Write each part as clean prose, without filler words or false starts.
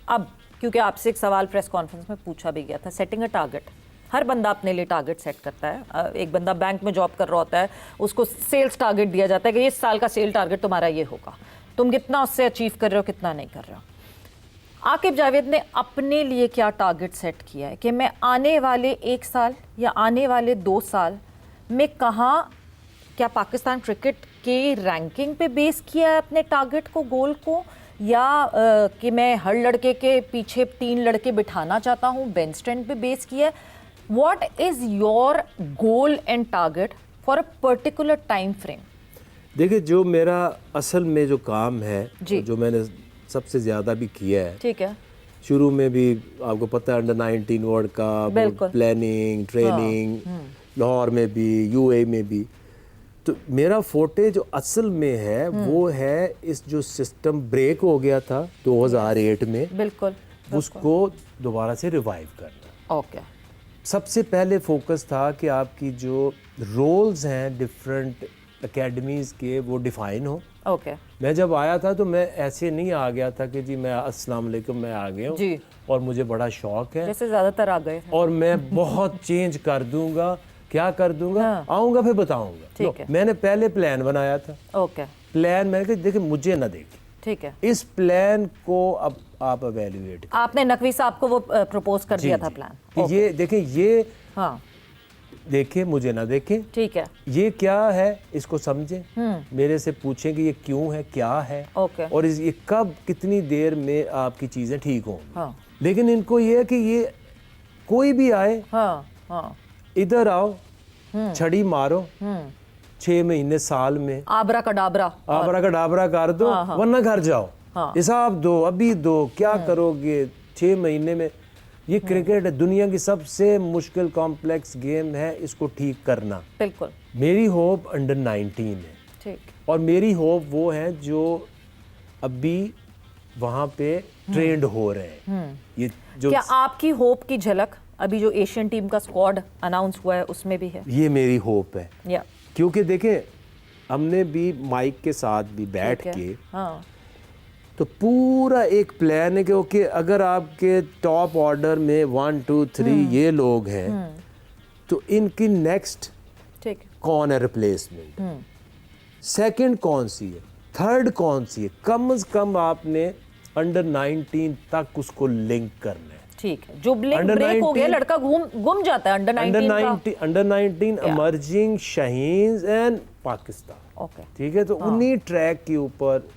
अब क्योंकि आपसे एक सवाल प्रेस कॉन्फ्रेंस में पूछा भी गया था, सेटिंग अ टारगेट, हर बंदा अपने लिए टारगेट सेट करता है। एक बंदा बैंक में जॉब कर रहा होता है, उसको सेल्स टारगेट दिया जाता है कि इस साल का सेल टारगेट तुम्हारा ये होगा, तुम कितना उससे अचीव कर रहे हो, कितना नहीं कर रहे हो। आकिब जावेद ने अपने लिए क्या टारगेट सेट किया है कि मैं आने वाले 1 साल या आने वाले 2 साल में कहाँ, क्या पाकिस्तान क्रिकेट के रैंकिंग पे बेस किया है अपने टारगेट को, गोल को, या कि मैं हर लड़के के पीछे 3 लड़के बिठाना चाहता हूँ, बेंच स्ट्रेंथ पे बेस किया है? What is your goal and target for a particular time frame? देखिए, जो मेरा असल में जो काम है, जो मैंने सबसे ज़्यादा भी किया है, ठीक है, शुरू में भी आपको पता है, under 19 world cup, planning, training, Lahore में भी, यूए में भी, तो मेरा फोटे जो असल में है वो है इस जो सिस्टम ब्रेक हो गया था 2008 में, बिल्कुल, उसको दोबारा से रिवाइव करना। ओके। सबसे पहले फोकस था कि आपकी जो रोल्स हैं डिफरेंट एकेडमीज़ के वो डिफाइन हो। ओके। मैं जब आया था तो मैं ऐसे नहीं आ गया था कि जी मैं अस्सलाम वालेकुम मैं आ गया हूँ और मुझे बड़ा शौक है, जैसे ज़्यादातर आ गए और मैं बहुत चेंज कर दूंगा, क्या कर दूंगा, आऊँगा फिर बताऊँगा। मैंने पहले प्लान बनाया था। ओके। प्लान मैंने कहा देखिए मुझे ना देखें, ठीक है, इस प्लान को अब आप एवेल्युएट करें। आपने नकवी साहब को वो प्रपोज कर दिया था प्लान कि ये देखें, ये हाँ देखें, मुझे ना देखें, ठीक है, ये क्या है इसको समझें, मेरे से पूछें कि ये क्यों है, क्या है, और ये कब कितनी देर में आपकी चीज़ें ठीक होंगी। लेकिन इनको ये है कि ये कोई भी आए, इधर आओ, छड़ी मारो, 6 महीने साल में आबरा का डाबरा कर दो, वरना घर जाओ, हिसाब दो, अभी दो, क्या करोगे 6 महीने में। ये क्रिकेट है, दुनिया की सबसे मुश्किल कॉम्प्लेक्स गेम है, इसको ठीक करना। बिल्कुल। मेरी होप अंडर 19 है, ठीक, और मेरी होप वो है जो अभी वहाँ पे ट्रेंड हो रहे हैं। ये जो क्या आपकी होप की झलक अभी जो एशियन टीम का स्क्वाड अनाउंस हुआ है उसमें भी है? ये मेरी होप है, क्योंकि देखें हमने भी माइक के साथ भी बैठ के तो पूरा एक प्लान है कि ओके अगर आपके टॉप ऑर्डर में 1 2 3 ये लोग हैं तो इनकी नेक्स्ट कौन है रिप्लेसमेंट, सेकंड कौन सी है, थर्ड कौन सी है, कम से कम आपने अंडर 19 तक उसको लिंक करना है। ठीक है, जो ब्रेक हो गया लड़का गुम जाता है under 19 emerging Shaheen and Pakistan. Okay, ठीक है, तो उन्हीं ट्रैक के ऊपर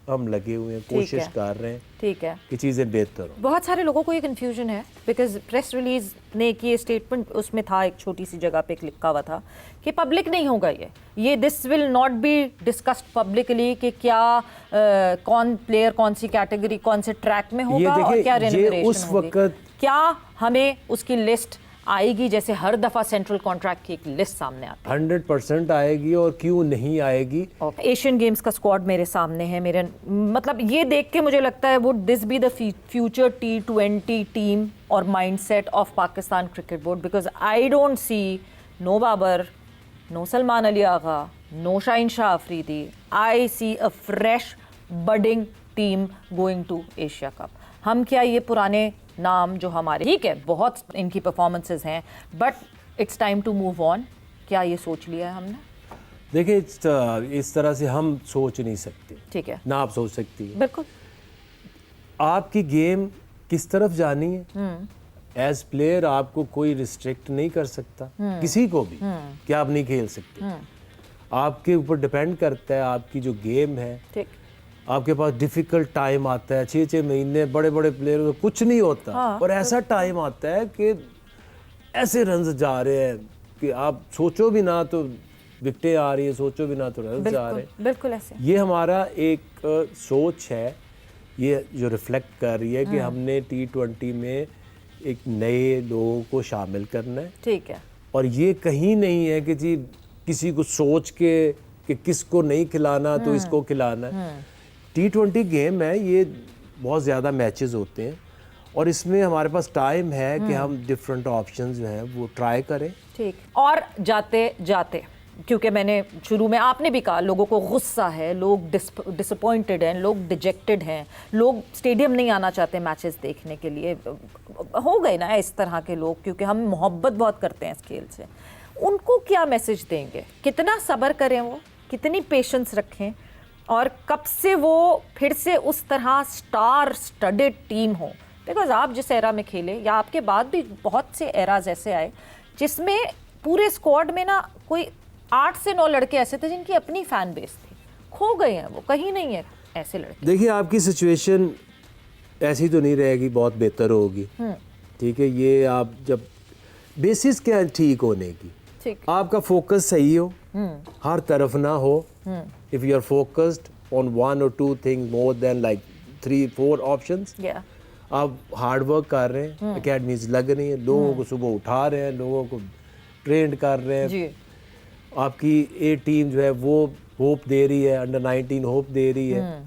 हम लगे हुए हैं, कोशिश कर रहे हैं, ठीक है, कि चीज़ें बेहतर हो। बहुत सारे लोगों को ये कंफ्यूजन है बिकॉज प्रेस रिलीज ने की स्टेटमेंट उसमें था, एक छोटी सी जगह पे लिखा हुआ था कि पब्लिक नहीं होगा ये this will not be discussed publicly कि क्या कौन प्लेयर कौन सी कैटेगरी कौन से ट्रैक में होगा और क्या रेन्यूमरेशन उस वक्त क्या हमें उसकी लिस्ट आएगी, जैसे हर दफा सेंट्रल कॉन्ट्रैक्ट की एक लिस्ट सामने आती है? 100% आएगी, और क्यों नहीं आएगी। एशियन गेम्स का स्क्वाड मेरे सामने है, मेरे मतलब ये देख के मुझे लगता है would this be the future T20 team और mindset of Pakistan cricket board, because I don't see no Babar, no Salman Ali Agha, no Shaheen Shah Afridi, I see a fresh budding team going to Asia cup. हम क्या ये पुराने नाम जो हमारे, ठीक है बहुत इनकी परफॉर्मेंसेस हैं, but it's time to move on, क्या ये सोच लिया है हमने? देखिए इस तरह से हम सोच नहीं सकते, ठीक है ना आप सोच सकती है। बिल्कुल, आपकी गेम किस तरफ जानी है, एज प्लेयर आपको कोई रिस्ट्रिक्ट नहीं कर सकता, किसी को भी कि आप नहीं खेल सकते। आपके ऊपर डिपेंड करता है आपकी जो गेम है। ठीक, आपके पास डिफ़िकल्ट टाइम आता है, 6-6 महीने बड़े बड़े प्लेयर को कुछ नहीं होता, और ऐसा टाइम आता है कि ऐसे रन्स जा रहे हैं कि आप सोचो भी ना तो विकेटें आ रही है, सोचो भी ना तो रन्स जा रहे हैं। बिल्कुल ऐसे। ये हमारा एक सोच है, ये जो रिफ्लेक्ट कर रही है कि हमने T20 में एक नए लोगों को शामिल करना है। ठीक है, और ये कहीं नहीं है कि जी किसी को सोच के कि किसको नहीं खिलाना तो इसको खिलाना है। T20 गेम है, ये बहुत ज़्यादा मैचेस होते हैं, और इसमें हमारे पास टाइम है कि हम डिफरेंट ऑप्शंस जो हैं वो ट्राई करें। ठीक, और जाते जाते क्योंकि मैंने शुरू में आपने भी कहा लोगों को गुस्सा है, लोग डिसअपॉइंटेड हैं, लोग डिजेक्टेड हैं, लोग स्टेडियम नहीं आना चाहते मैचेस देखने के लिए। हो गए ना इस तरह के लोग, क्योंकि हम मोहब्बत बहुत करते हैं इस खेल से। उनको क्या मैसेज देंगे? कितना सब्र करें वो, कितनी पेशेंस रखें, और कब से वो फिर से उस तरह स्टार स्टडेड टीम हो? बिकॉज आप जिस एरा में खेले, या आपके बाद भी बहुत से एराज ऐसे आए जिसमें पूरे स्क्वाड में ना कोई 8 से 9 लड़के ऐसे थे जिनकी अपनी फैन बेस थी। खो गए हैं वो, कहीं नहीं है ऐसे लड़के। देखिए, आपकी सिचुएशन ऐसी तो नहीं रहेगी, बहुत बेहतर होगी। ठीक है, ये आप जब बेसिस क्या है ठीक होने की, ठीक, आपका फोकस सही हो, हर तरफ ना हो। If you are focused on 1 or 2 things more than like 3-4 options, आप हार्ड वर्क कर रहे हैं, एकेडमीज लग रही हैं, लोगों को सुबह उठा रहे हैं, लोगों को ट्रेंड कर रहे हैं जी। आपकी ए टीम जो है वो होप दे रही है, अंडर 19 होप दे रही है।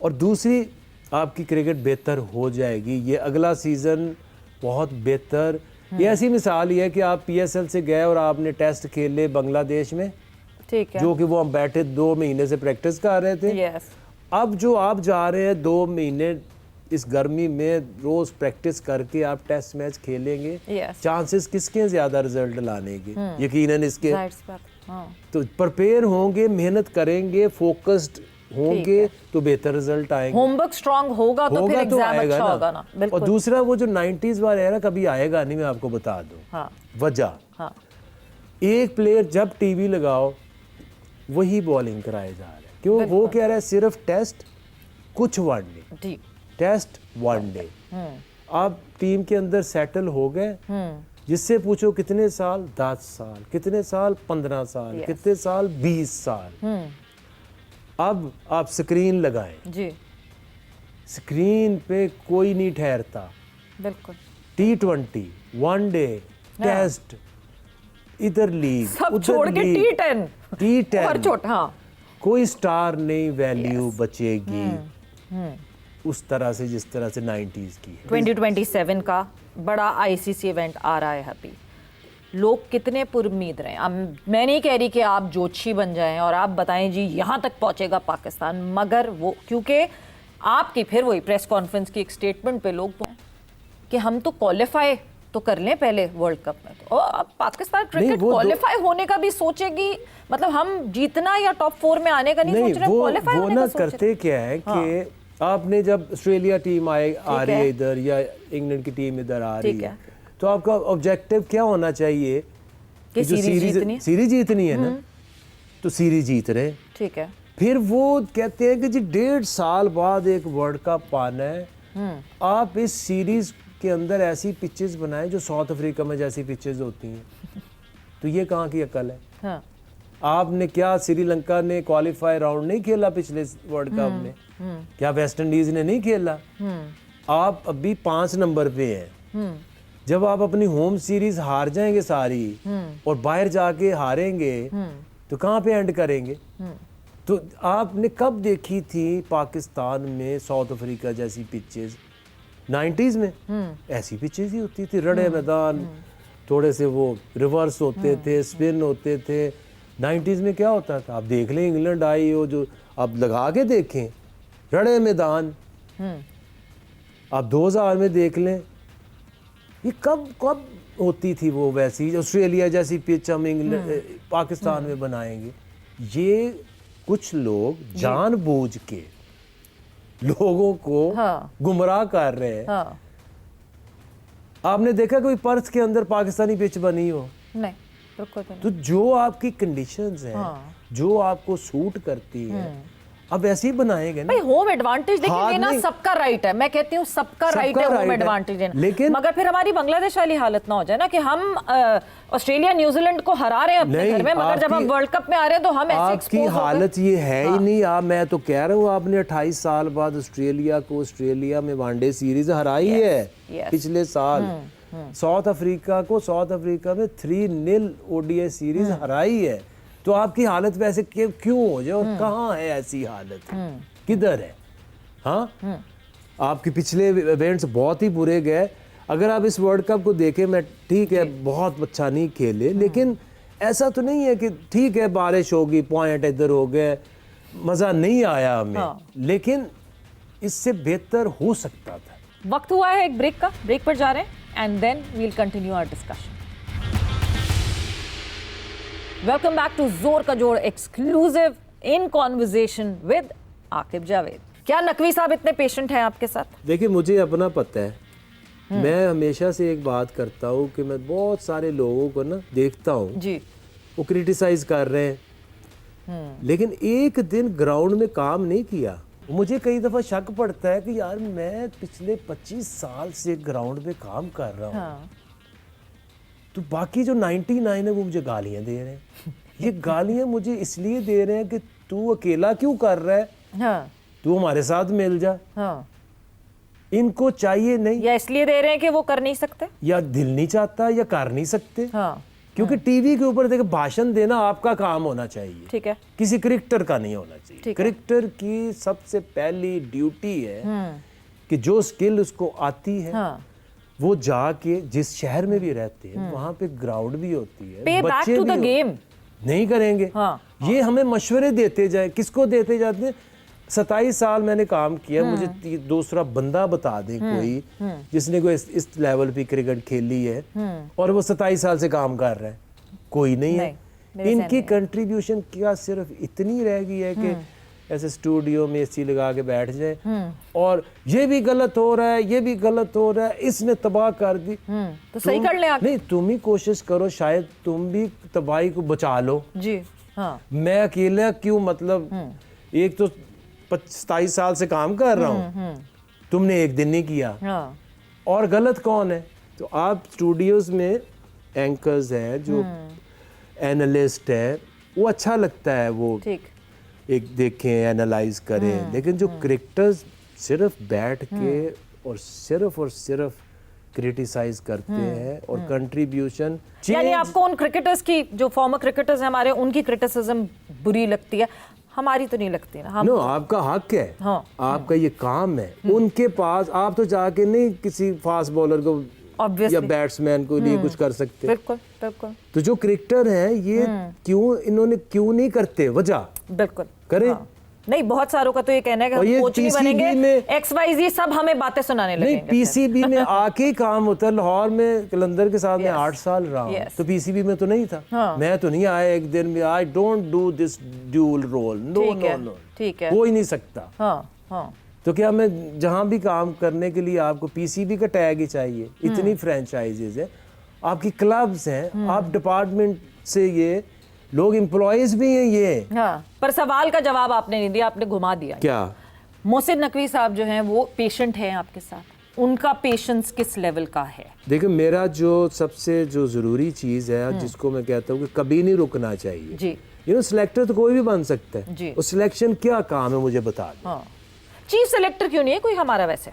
और दूसरी, आपकी क्रिकेट बेहतर हो जाएगी। ये अगला सीज़न बहुत बेहतर, ये ऐसी मिसाल ही है कि आप PSL से गए और आपने टेस्ट खेले बांग्लादेश में, ठीक है, जो कि वो हम बैठे 2 महीने से प्रैक्टिस कर रहे थे। यस। अब जो आप जा रहे हैं 2 महीने इस गर्मी में रोज प्रैक्टिस करके आप टेस्ट मैच खेलेंगे, Yes. चांसेस किसके हैं ज्यादा रिजल्ट लाने के? यकीनन इसके। जाहिर सी बात, हाँ। तो प्रिपेयर होंगे, मेहनत करेंगे, फोकस्ड होंगे तो बेहतर रिजल्ट आएंगे। होमवर्क स्ट्रांग होगा तो फिर एग्जाम अच्छा होगा ना। और बिल्कुल। दूसरा, वो जो 90s वाला era कभी आएगा नहीं, मैं आपको बता दूं। हाँ, वजह, हाँ, एक प्लेयर जब टीवी लगाओ वही बॉलिंग कराए जा रहे हैं, क्यों? वो कह रहा है सिर्फ टेस्ट, कुछ वनडे, जी। Test one day. आप टीम के अंदर सेटल हो गए, जिससे पूछो कितने साल? 10 साल, कितने साल? 15 साल, Yes. कितने साल? 20 साल। अब आप स्क्रीन लगाएं, जी, स्क्रीन पे कोई नहीं ठहरता। बिल्कुल। T20, वनडे, टेस्ट, इधर लीग, सब छोड़ के T10 T10 और छोट, हाँ। कोई स्टार नहीं वैल्यू बचेगी उस तरह से जिस तरह से 90s की है। 2027 का बड़ा ICC इवेंट आ रहा है अभी। लोग कितने पुरुम्मीद रहे हैं। अब मैं नहीं कह रही कि आप जोशी बन जाएं और आप बताएं जी यहाँ तक पहुँचेगा पाकिस्तान, मगर वो क्योंकि आपकी फिर वही प्रेस कॉन्फ्रेंस की एक स्टेटमेंट पे लोग कि हम तो क्वालिफाई तो कर लें पहले वर्ल्ड कप में, तो अब पाकिस्तान क्रिकेट क्वालिफाई होने का भी सोचेगी। मतलब हम जीतना या टॉप 4 में आने का नहीं सोच रहे, क्वालिफाई होने का सोच रहे। करते क्या है कि आपने जब ऑस्ट्रेलिया टीम आ रही है इधर, या इंग्लैंड की टीम इधर आ रही है, तो आपका ऑब्जेक्टिव क्या होना चाहिए कि जो सीरीज जीतनी है ना, तो सीरीज जीत रहे। ठीक है, फिर वो कहते हैं कि जी 1.5 साल बाद एक वर्ल्ड कप आना है, आप इस सीरीज के अंदर ऐसी पिचेस बनाएं जो साउथ अफ्रीका में जैसी पिचेस होती हैं। तो ये कहाँ की अकल है? हाँ। आपने क्या श्रीलंका ने क्वालिफाई राउंड नहीं खेला पिछले वर्ल्ड कप में? क्या वेस्ट इंडीज ने नहीं खेला? आप अभी 5 नंबर पे हैं। जब आप अपनी होम सीरीज हार जाएंगे सारी और बाहर जाके हारेंगे तो कहाँ पे एंड करेंगे? तो आपने कब देखी थी पाकिस्तान में साउथ अफ्रीका जैसी पिचेस? 90s में ऐसी पिचेस ही होती थी, रड़े मैदान, थोड़े से वो रिवर्स होते थे, स्पिन होते थे। 90s में क्या होता था? आप देख लें, इंग्लैंड आई हो जो, आप लगा के देखें, रड़े मैदान। आप 2000 में देख लें, ये कब होती थी वो वैसी ऑस्ट्रेलिया जैसी पिच हम इंग्लैंड पाकिस्तान में बनाएंगे? ये कुछ लोग जानबूझ के लोगों को गुमराह कर रहे हैं। आपने देखा कोई पर्थ के अंदर पाकिस्तानी पिच बनी हो? नहीं, तो जो आपकी कंडीशंस हैं, जो आपको सूट करती है, अब ऐसे ही बनाएंगे ना। भाई होम एडवांटेज देखिए देना सबका राइट है, मैं कहती हूँ सबका राइट है होम एडवांटेज देना, लेकिन मगर फिर हमारी बांग्लादेश वाली हालत ना हो जाए ना कि हम ऑस्ट्रेलिया न्यूजीलैंड को हरा रहे हैं अपने घर में, मगर जब हम वर्ल्ड कप में आ रहे हैं तो हम ऐसे आपकी हालत ये है ही नहीं। आप, मैं तो कह रहा हूँ, आपने 28 साल बाद ऑस्ट्रेलिया को ऑस्ट्रेलिया में वनडे सीरीज हराई है पिछले साल। साउथ अफ्रीका को साउथ अफ्रीका में 3-0 ODI सीरीज हराई है। तो आपकी हालत वैसे क्यों हो जाए? और कहाँ है ऐसी हालत? किधर है? हाँ, आपके पिछले इवेंट्स बहुत ही बुरे गए। अगर आप इस वर्ल्ड कप को देखें, मैं ठीक है बहुत अच्छा नहीं खेले, लेकिन ऐसा तो नहीं है कि ठीक है बारिश होगी, पॉइंट इधर हो गए, मज़ा नहीं आया हमें, हाँ। लेकिन इससे बेहतर हो सकता था। वक्त हुआ है एक ब्रेक का, ब्रेक पर जा रहे हैं and then we'll continue our discussion. Welcome back to Zor Ka Jod exclusive in conversation with Aqib Javed. क्या नकवी साहब इतने पेशेंट हैं आपके साथ? देखिए मुझे अपना पता है, मैं हमेशा से एक बात करता हूँ कि मैं बहुत सारे लोगों को ना देखता हूँ जी। वो क्रिटिसाइज कर रहे हैं, लेकिन एक दिन ग्राउंड में काम नहीं किया। मुझे कई दफ़ा शक पड़ता है कि यार मैं पिछले 25 साल से ग्राउंड पे काम कर रहा हूँ, हाँ। तो बाकी जो 99 है वो मुझे गालियाँ दे रहे हैं। ये गालियाँ मुझे इसलिए दे रहे हैं कि तू अकेला क्यों कर रहा है, हाँ। तू हमारे साथ मिल जा। हाँ। इनको चाहिए नहीं, या इसलिए दे रहे हैं कि वो कर नहीं सकते, या दिल नहीं चाहता, या कर नहीं सकते। हाँ। क्योंकि टीवी के ऊपर देखो भाषण देना आपका काम होना चाहिए, ठीक है। किसी क्रिकेटर का नहीं होना चाहिए। ठीक है। क्रिकेटर की सबसे पहली ड्यूटी है कि जो स्किल उसको आती है, हाँ। वो जाके जिस शहर में भी रहते हैं वहां पे ग्राउंड भी होती है, पे बैक टू द गेम नहीं करेंगे। हाँ। ये हमें मशवरे देते जाए, किसको देते जाते हैं? 27 साल मैंने काम किया, मुझे दूसरा बंदा बता दे कोई जिसने कोई इस लेवल पे क्रिकेट खेली है और वो 27 साल से काम कर रहा है, कोई नहीं है। इनकी कंट्रीब्यूशन क्या सिर्फ इतनी रह गई है कि ऐसे स्टूडियो में एसी लगा के बैठ जाए और ये भी गलत हो रहा है, ये भी गलत हो रहा है, इसने तबाह कर दी, तो सही कर ले नहीं तुम ही कोशिश करो, शायद तुम भी तबाही को बचा लो जी। हाँ। मैं अकेला क्यों, मतलब एक तो 27 साल से काम कर रहा हूँ, तुमने एक दिन नहीं किया। हाँ। और गलत कौन है? तो आप स्टूडियोज में एंकर्स हैं, जो एनालिस्ट है, वो अच्छा लगता है वो ठीक। एक देखें, एनालाइज करें, लेकिन जो क्रिकेटर्स सिर्फ बैठ के और सिर्फ क्रिटिसाइज करते हैं और कंट्रीब्यूशन, यानी आपको उन क्रिकेटर्स की, जो फॉर्मर क्रिकेटर्स हैं हमारे, उनकी क्रिटिसिज्म बुरी लगती है, हमारी तो नहीं लगती ना। हम नो, आपका हक है। हाँ। आपका ये काम है। उनके पास आप तो जाके नहीं किसी फास्ट बॉलर को Obviously. या बैट्समैन को लिए कुछ कर सकते। बिल्कुल बिल्कुल तो जो क्रिकेटर हैं ये इन्होंने क्यों नहीं करते, वजह बिल्कुल करें। हाँ। नहीं, बहुत सारों का तो ये कहना है कि और हम ये कोच नहीं PCB बनेंगे, में- XYZ सब हमें बातें सुनाने नहीं, लगेंगे। पीसीबी में आके ही काम होता है। लाहौर में कलंदर के साथ मैं 8 साल रहा हूँ, Yes. तो पीसीबी में तो नहीं था। हाँ। मैं तो नहीं आया एक दिन में, I don't do this dual role, no ठीक नो है, नो, ठीक है। हो ही नहीं सकता। हाँ हाँ। तो क्या मैं जहां भी काम करने के लिए आपको पीसीबी का टैग ही चाहिए? इतनी फ्रेंचाइजीज है, आपकी क्लब्स हैं, आप डिपार्टमेंट से, ये लोग एम्प्लॉयज भी हैं ये। हाँ, पर सवाल का जवाब आपने नहीं दिया, आपने घुमा दिया। क्या? मोहसिन नकवी साहब जो हैं वो पेशेंट हैं आपके साथ, उनका पेशेंस किस लेवल का है? देखिए, मेरा जो सबसे जो ज़रूरी चीज़ है, जिसको मैं कहता हूँ कि कभी नहीं रुकना चाहिए। जी। सिलेक्टर तो कोई भी बन सकता है जी। और सिलेक्शन क्या काम है मुझे बता दो। हाँ। चीफ सेलेक्टर क्यों नहीं है कोई हमारा? वैसे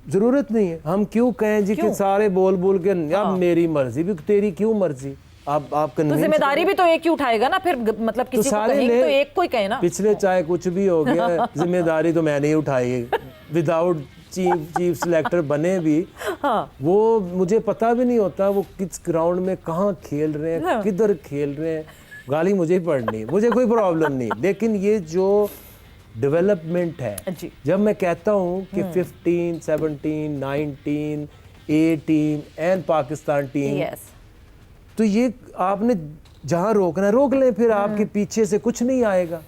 जरूरत नहीं है, हम क्यों कहें जी कि सारे बोल बोल के यार मेरी मर्जी, भी तेरी क्यों मर्जी? आप तो जिम्मेदारी भी तो एक ही उठाएगा ना फिर, मतलब किसी को सारे कहेंगे ले- तो एक कोई कहे ना। पिछले चाहे कुछ भी हो गया, जिम्मेदारी तो मैंने ही उठाई विदाउट चीफ सिलेक्टर बने भी। हाँ। वो मुझे पता भी नहीं होता वो किस ग्राउंड में कहाँ खेल रहे हैं, हाँ। किधर खेल रहे हैं, गाली मुझे ही पड़नी, मुझे कोई प्रॉब्लम नहीं। लेकिन ये जो डेवलपमेंट है, जी। जब मैं कहता हूँ कि 15, 17, 19, A team and Pakistan team, yes. तो ये आपने जहां रोकना है रोक लें, फिर आपके पीछे से कुछ नहीं आएगा।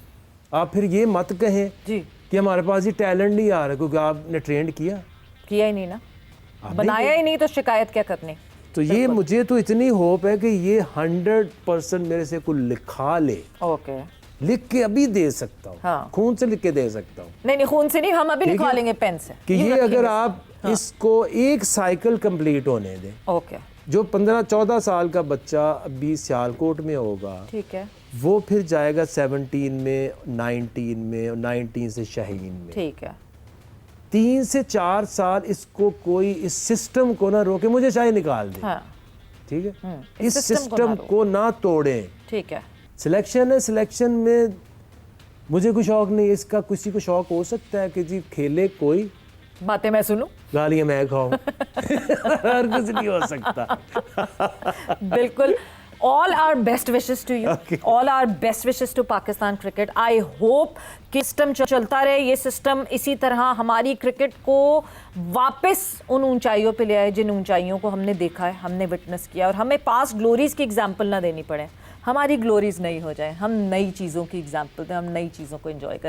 आप फिर ये मत कहें जी। कि हमारे पास ये टैलेंट नहीं आ रहा, क्योंकि आपने ट्रेंड किया ही नहीं ना, आपने बनाया ही नहीं, तो शिकायत क्या करनी? तो ये मुझे तो इतनी होप है कि ये 100% मेरे से कोई लिखा ले, ओके। लिख के अभी दे सकता हूँ। हाँ। खून से लिख के दे सकता हूँ नहीं, खून से नहीं, हम अभी ठीक लिखवा है? लेंगे पेन से कि यूं ये रखेंगे। अगर आप इसको एक साइकिल कंप्लीट होने दें, ओके। जो 15-14 साल का बच्चा अभी सियालकोट में होगा, ठीक है, वो फिर जाएगा 17 में, 19 में, और 19 से शाहीन में। ठीक है। 3 से 4 साल इसको कोई इस सिस्टम को ना रोके, मुझे चाहे निकाल दे, हाँ। ठीक है? इस इस सिस्टम को सिस्टम ना को ना तोड़े। ठीक है। सिलेक्शन है, सिलेक्शन में मुझे कोई शौक नहीं, इसका किसी को शौक हो सकता है कि जी खेले कोई, बातें मैं सुनूं। गालियां मैं खाऊं। हर कुछ नहीं हो सकता। बिल्कुल। all our best wishes to you. Okay. All our best wishes to Pakistan cricket. I hope कि सिस्टम चलता रहे, ये सिस्टम इसी तरह हमारी क्रिकेट को वापस उन ऊंचाइयों पे ले आए जिन ऊंचाइयों को हमने देखा है, हमने विटनेस किया, और हमें पास्ट ग्लोरीज की एग्जाम्पल ना देनी पड़े, हमारी ग्लोरीज नहीं हो जाए, हम नई चीज़ों की एग्जाम्पल दें, हम नई चीज़ों को एंजॉय करें।